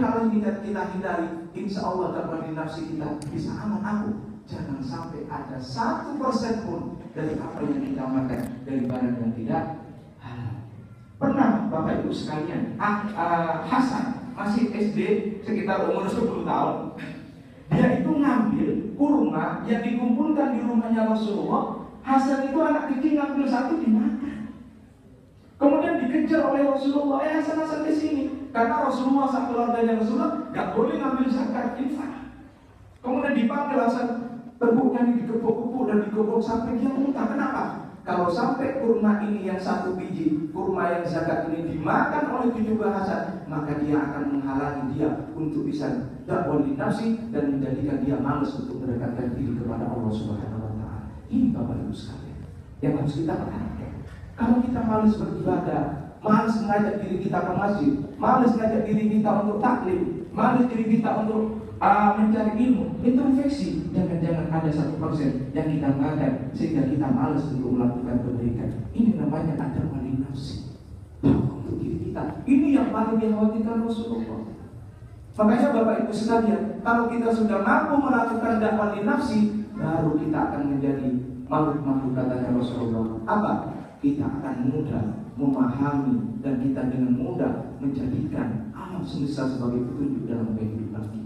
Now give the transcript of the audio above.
hal ini kita hindari, insya Allah dakwah nafsi kita bisa aman aku. Jangan sampai ada 1% pun dari apa yang kita makan dari barang yang tidak halal. Pernah Bapak Ibu sekalian, Hasan masih SD sekitar umur 10 tahun. Dia itu ngambil kurma yang dikumpulkan di rumahnya Rasulullah. Hasan itu anak kecil ngambil satu dimakan. Kemudian dikejar oleh Rasulullah, Hasan di sini. Karena Rasulullah saat keluarganya Rasulullah nggak boleh ngambil zakat infak. Kemudian dipanggil Hasan, terbuknya dikepuk-kepuk dan digobok sampai dia muntah. Kenapa? Kalau sampai kurma ini yang 1 biji, kurma yang zakat ini dimakan oleh tujuh bahasan, maka dia akan menghalangi dia untuk bisa dakwah nafsi dan menjadikan dia malas untuk mendekatkan diri kepada Allah Subhanahu wa Ta'ala. Ini Bapak Ibu sekalian yang harus kita perhatikan. Kalau kita malas beribadah, malas mengajak diri kita ke masjid, malas mengajak diri kita untuk taklim, malas diri kita untuk mencari ilmu, introspeksi, jangan-jangan ada 1% yang kita makan sehingga kita malas untuk melakukan kebaikan. Ini namanya ada wali nafsi untuk diri kita. Ini yang paling dikhawatirkan Rasulullah. Makanya Bapak Ibu sekalian, kalau kita sudah mampu melakukan dakwah nafsi, baru kita akan menjadi makhluk-makhluk katanya Rasulullah. Apa? Kita akan mudah memahami dan kita dengan mudah menjadikan alam semesta sebagai petunjuk dalam kehidupan kita.